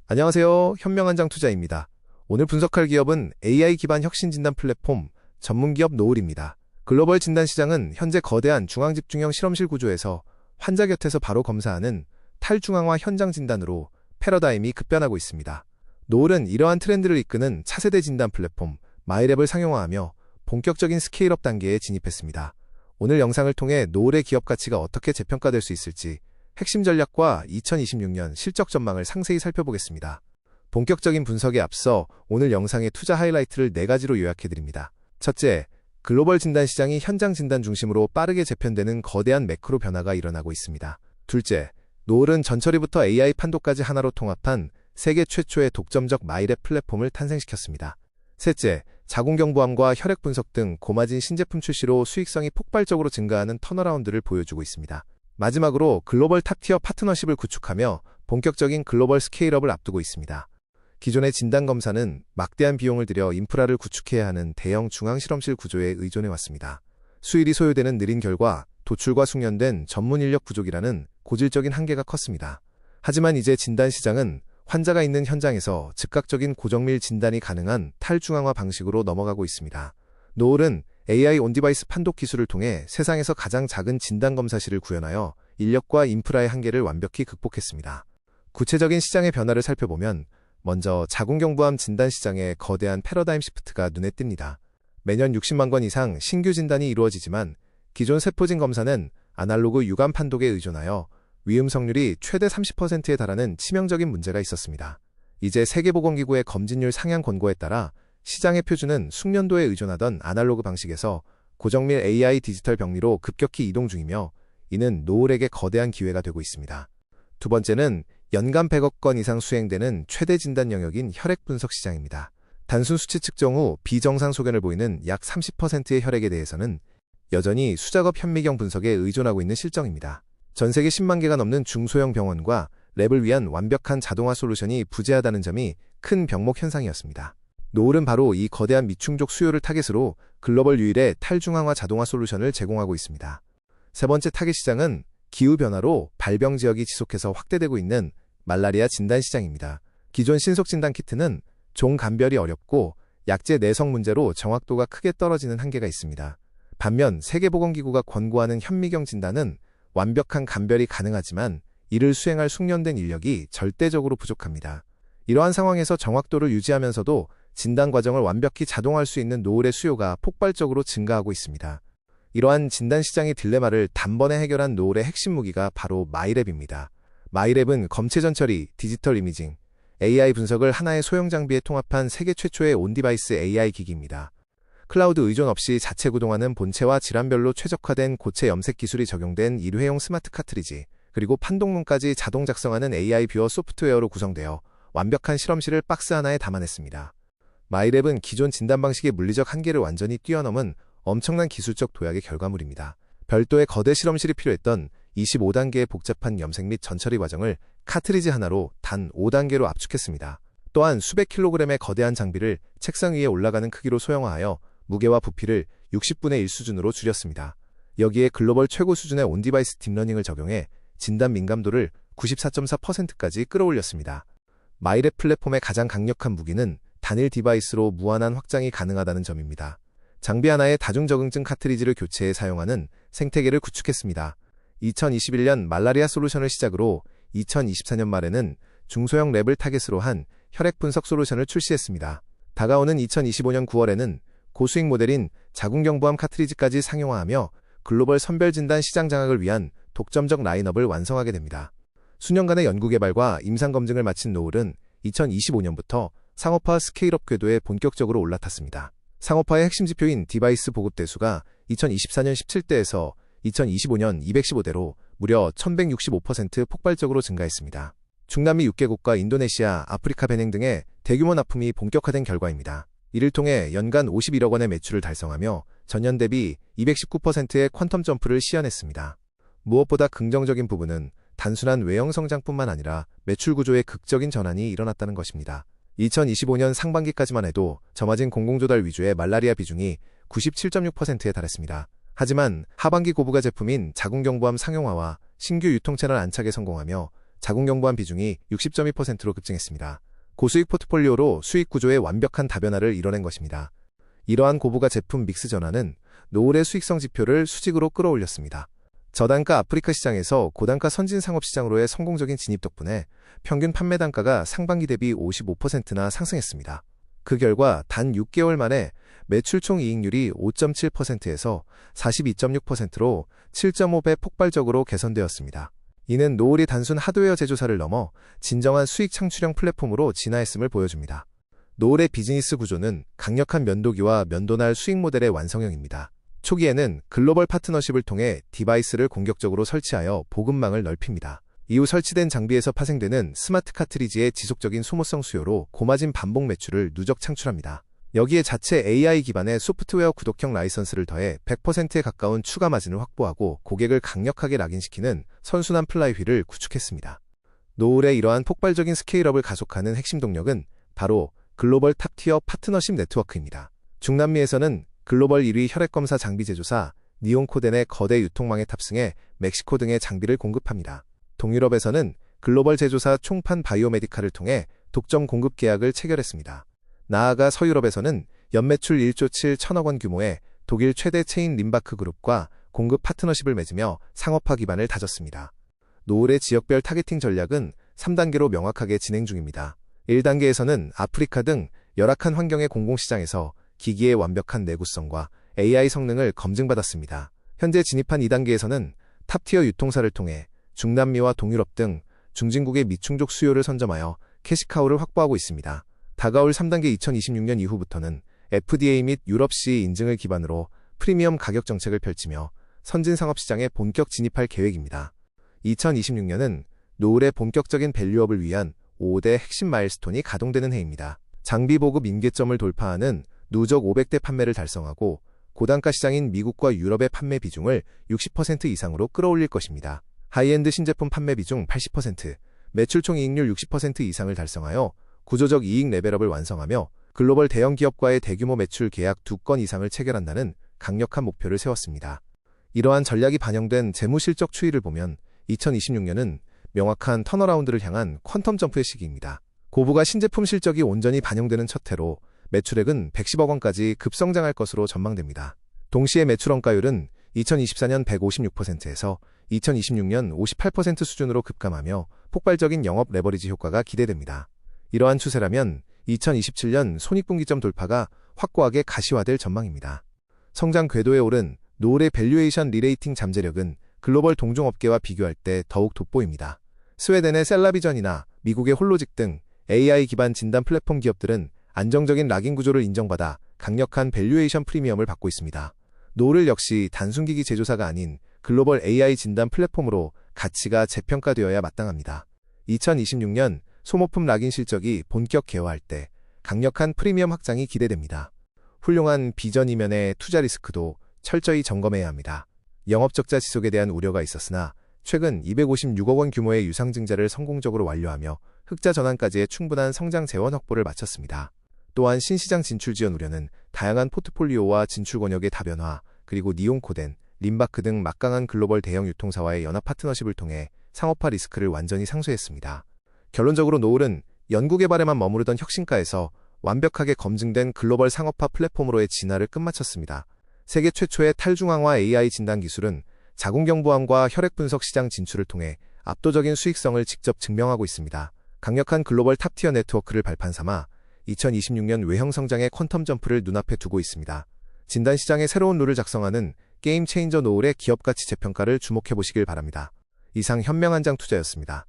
안녕하세요. 현명한장 투자입니다. 오늘 분석할 기업은 AI 기반 혁신 진단 플랫폼 전문기업 노을입니다. 글로벌 진단 시장은 현재 거대한 중앙집중형 실험실 구조에서 환자 곁에서 바로 검사하는 탈중앙화 현장 진단으로 패러다임이 급변하고 있습니다. 노을은 이러한 트렌드를 이끄는 차세대 진단 플랫폼 마이랩을 상용화하며 본격적인 스케일업 단계에 진입했습니다. 오늘 영상을 통해 노을의 기업 가치가 어떻게 재평가될 수 있을지 핵심 전략과 2026년 실적 전망을 상세히 살펴보겠습니다. 본격적인 분석에 앞서 오늘 영상의 투자 하이라이트를 4가지로 요약해드립니다. 첫째, 글로벌 진단 시장이 현장 진단 중심으로 빠르게 재편되는 거대한 매크로 변화가 일어나고 있습니다. 둘째, 노을은 전처리부터 AI 판도까지 하나로 통합한 세계 최초의 독점적 마이랩 플랫폼을 탄생시켰습니다. 셋째, 자궁경부암과 혈액 분석 등 고마진 신제품 출시로 수익성이 폭발적으로 증가하는 턴어라운드를 보여주고 있습니다. 마지막으로 글로벌 탑티어 파트너십을 구축하며 본격적인 글로벌 스케일업을 앞두고 있습니다. 기존의 진단검사는 막대한 비용을 들여 인프라를 구축해야 하는 대형 중앙실험실 구조에 의존해왔습니다. 수일이 소요되는 느린 결과 도출과 숙련된 전문 인력 부족이라는 고질적인 한계가 컸습니다. 하지만 이제 진단시장은 환자가 있는 현장에서 즉각적인 고정밀 진단이 가능한 탈중앙화 방식으로 넘어가고 있습니다. 노을은 AI 온디바이스 판독 기술을 통해 세상에서 가장 작은 진단검사실을 구현하여 인력과 인프라의 한계를 완벽히 극복했습니다. 구체적인 시장의 변화를 살펴보면 먼저 자궁경부암 진단 시장의 거대한 패러다임 시프트가 눈에 띕니다. 매년 60만 건 이상 신규 진단이 이루어지지만 기존 세포진 검사는 아날로그 유감 판독에 의존하여 위험성률이 최대 30%에 달하는 치명적인 문제가 있었습니다. 이제 세계보건기구의 검진율 상향 권고에 따라 시장의 표준은 숙련도에 의존하던 아날로그 방식에서 고정밀 AI 디지털 병리로 급격히 이동 중이며 이는 노을에게 거대한 기회가 되고 있습니다. 두 번째는 연간 100억 건 이상 수행되는 최대 진단 영역인 혈액 분석 시장입니다. 단순 수치 측정 후 비정상 소견을 보이는 약 30%의 혈액에 대해서는 여전히 수작업 현미경 분석에 의존하고 있는 실정입니다. 전 세계 10만 개가 넘는 중소형 병원과 랩을 위한 완벽한 자동화 솔루션이 부재하다는 점이 큰 병목 현상이었습니다. 노을은 바로 이 거대한 미충족 수요를 타겟으로 글로벌 유일의 탈중앙화 자동화 솔루션을 제공하고 있습니다. 세 번째 타겟 시장은 기후변화로 발병 지역이 지속해서 확대되고 있는 말라리아 진단 시장입니다. 기존 신속 진단 키트는 종 감별이 어렵고 약제 내성 문제로 정확도가 크게 떨어지는 한계가 있습니다. 반면 세계보건기구가 권고하는 현미경 진단은 완벽한 감별이 가능하지만 이를 수행할 숙련된 인력이 절대적으로 부족합니다. 이러한 상황에서 정확도를 유지하면서도 진단 과정을 완벽히 자동화할 수 있는 노을의 수요가 폭발적으로 증가하고 있습니다. 이러한 진단 시장의 딜레마를 단번에 해결한 노을의 핵심 무기가 바로 마이랩입니다. 마이랩은 검체 전처리, 디지털 이미징, AI 분석을 하나의 소형 장비에 통합한 세계 최초의 온디바이스 AI 기기입니다. 클라우드 의존 없이 자체 구동하는 본체와 질환별로 최적화된 고체 염색 기술이 적용된 일회용 스마트 카트리지, 그리고 판독문까지 자동 작성하는 AI 뷰어 소프트웨어로 구성되어 완벽한 실험실을 박스 하나에 담아냈습니다. 마이랩은 기존 진단 방식의 물리적 한계를 완전히 뛰어넘은 엄청난 기술적 도약의 결과물입니다. 별도의 거대 실험실이 필요했던 25단계의 복잡한 염색 및 전처리 과정을 카트리지 하나로 단 5단계로 압축했습니다. 또한 수백 킬로그램의 거대한 장비를 책상 위에 올라가는 크기로 소형화하여 무게와 부피를 60분의 1 수준으로 줄였습니다. 여기에 글로벌 최고 수준의 온디바이스 딥러닝을 적용해 진단 민감도를 94.4%까지 끌어올렸습니다. 마이랩 플랫폼의 가장 강력한 무기는 단일 디바이스로 무한한 확장이 가능하다는 점입니다. 장비 하나에 다중적응증 카트리지를 교체해 사용하는 생태계를 구축했습니다. 2021년 말라리아 솔루션을 시작으로 2024년 말에는 중소형 랩을 타겟으로 한 혈액 분석 솔루션을 출시했습니다. 다가오는 2025년 9월에는 고수익 모델인 자궁경부암 카트리지까지 상용화하며 글로벌 선별 진단 시장 장악을 위한 독점적 라인업을 완성하게 됩니다. 수년간의 연구개발과 임상검증을 마친 노을은 2025년부터 상업화 스케일업 궤도에 본격적으로 올라탔습니다. 상업화의 핵심 지표인 디바이스 보급 대수가 2024년 17대에서 2025년 215대로 무려 1165% 폭발적으로 증가했습니다. 중남미 6개국과 인도네시아, 아프리카 베냉 등의 대규모 납품이 본격화된 결과입니다. 이를 통해 연간 51억 원의 매출을 달성하며 전년 대비 219%의 퀀텀 점프를 시현했습니다. 무엇보다 긍정적인 부분은 단순한 외형 성장뿐만 아니라 매출 구조의 극적인 전환이 일어났다는 것입니다. 2025년 상반기까지만 해도 저마진 공공조달 위주의 말라리아 비중이 97.6%에 달했습니다. 하지만 하반기 고부가 제품인 자궁경부암 상용화와 신규 유통채널 안착에 성공하며 자궁경부암 비중이 60.2%로 급증했습니다. 고수익 포트폴리오로 수익 구조의 완벽한 다변화를 이뤄낸 것입니다. 이러한 고부가 제품 믹스 전환은 노을의 수익성 지표를 수직으로 끌어올렸습니다. 저단가 아프리카 시장에서 고단가 선진 상업 시장으로의 성공적인 진입 덕분에 평균 판매 단가가 상반기 대비 55%나 상승했습니다. 그 결과 단 6개월 만에 매출 총 이익률이 5.7%에서 42.6%로 7.5배 폭발적으로 개선되었습니다. 이는 노을이 단순 하드웨어 제조사를 넘어 진정한 수익 창출형 플랫폼으로 진화했음을 보여줍니다. 노을의 비즈니스 구조는 강력한 면도기와 면도날 수익 모델의 완성형입니다. 초기에는 글로벌 파트너십을 통해 디바이스를 공격적으로 설치하여 보급망을 넓힙니다. 이후 설치된 장비에서 파생되는 스마트 카트리지의 지속적인 소모성 수요로 고마진 반복 매출을 누적 창출합니다. 여기에 자체 AI 기반의 소프트웨어 구독형 라이선스를 더해 100%에 가까운 추가 마진을 확보하고 고객을 강력하게 락인시키는 선순환 플라이휠을 구축했습니다. 노을의 이러한 폭발적인 스케일업을 가속하는 핵심 동력은 바로 글로벌 탑티어 파트너십 네트워크입니다. 중남미에서는 글로벌 1위 혈액검사 장비 제조사 니온코덴의 거대 유통망에 탑승해 멕시코 등의 장비를 공급합니다. 동유럽에서는 글로벌 제조사 총판 바이오메디카를 통해 독점 공급 계약을 체결했습니다. 나아가 서유럽에서는 연매출 1조 7천억 원 규모의 독일 최대 체인 림바크 그룹과 공급 파트너십을 맺으며 상업화 기반을 다졌습니다. 노을의 지역별 타겟팅 전략은 3단계로 명확하게 진행 중입니다. 1단계에서는 아프리카 등 열악한 환경의 공공시장에서 기기의 완벽한 내구성과 AI 성능을 검증받았습니다. 현재 진입한 2단계에서는 탑티어 유통사를 통해 중남미와 동유럽 등 중진국의 미충족 수요를 선점하여 캐시카우를 확보하고 있습니다. 다가올 3단계 2026년 이후부터는 FDA 및 유럽C 인증을 기반으로 프리미엄 가격 정책을 펼치며 선진 상업시장에 본격 진입할 계획입니다. 2026년은 노을의 본격적인 밸류업을 위한 5대 핵심 마일스톤이 가동되는 해입니다. 장비 보급 임계점을 돌파하는 누적 500대 판매를 달성하고 고단가 시장인 미국과 유럽의 판매 비중을 60% 이상으로 끌어올릴 것입니다. 하이엔드 신제품 판매 비중 80%, 매출 총 이익률 60% 이상을 달성하여 구조적 이익 레벨업을 완성하며 글로벌 대형 기업과의 대규모 매출 계약 2건 이상을 체결한다는 강력한 목표를 세웠습니다. 이러한 전략이 반영된 재무실적 추이를 보면 2026년은 명확한 턴어라운드를 향한 퀀텀 점프의 시기입니다. 고부가 신제품 실적이 온전히 반영되는 첫 해로 매출액은 110억 원까지 급성장할 것으로 전망됩니다. 동시에 매출 원가율은 2024년 156%에서 2026년 58% 수준으로 급감하며 폭발적인 영업 레버리지 효과가 기대됩니다. 이러한 추세라면 2027년 손익분기점 돌파가 확고하게 가시화될 전망입니다. 성장 궤도에 오른 노을의 밸류에이션 리레이팅 잠재력은 글로벌 동종업계와 비교할 때 더욱 돋보입니다. 스웨덴의 셀라비전이나 미국의 홀로직 등 AI 기반 진단 플랫폼 기업들은 안정적인 락인 구조를 인정받아 강력한 밸류에이션 프리미엄을 받고 있습니다. 노을 역시 단순기기 제조사가 아닌 글로벌 AI 진단 플랫폼으로 가치가 재평가되어야 마땅합니다. 2026년 소모품 락인 실적이 본격 개화할 때 강력한 프리미엄 확장이 기대됩니다. 훌륭한 비전 이면의 투자 리스크도 철저히 점검해야 합니다. 영업적자 지속에 대한 우려가 있었으나 최근 256억 원 규모의 유상증자를 성공적으로 완료하며 흑자 전환까지의 충분한 성장 재원 확보를 마쳤습니다. 또한 신시장 진출 지연 우려는 다양한 포트폴리오와 진출 권역의 다변화, 그리고 니온코덴, 림바크 등 막강한 글로벌 대형 유통사와의 연합 파트너십을 통해 상업화 리스크를 완전히 상쇄했습니다. 결론적으로 노을은 연구개발에만 머무르던 혁신가에서 완벽하게 검증된 글로벌 상업화 플랫폼으로의 진화를 끝마쳤습니다. 세계 최초의 탈중앙화 AI 진단 기술은 자궁경부암과 혈액분석 시장 진출을 통해 압도적인 수익성을 직접 증명하고 있습니다. 강력한 글로벌 탑티어 네트워크를 발판 삼아 2026년 외형 성장의 퀀텀 점프를 눈앞에 두고 있습니다. 진단 시장의 새로운 룰을 작성하는 게임 체인저 노을의 기업 가치 재평가를 주목해보시길 바랍니다. 이상 현명한장 투자였습니다.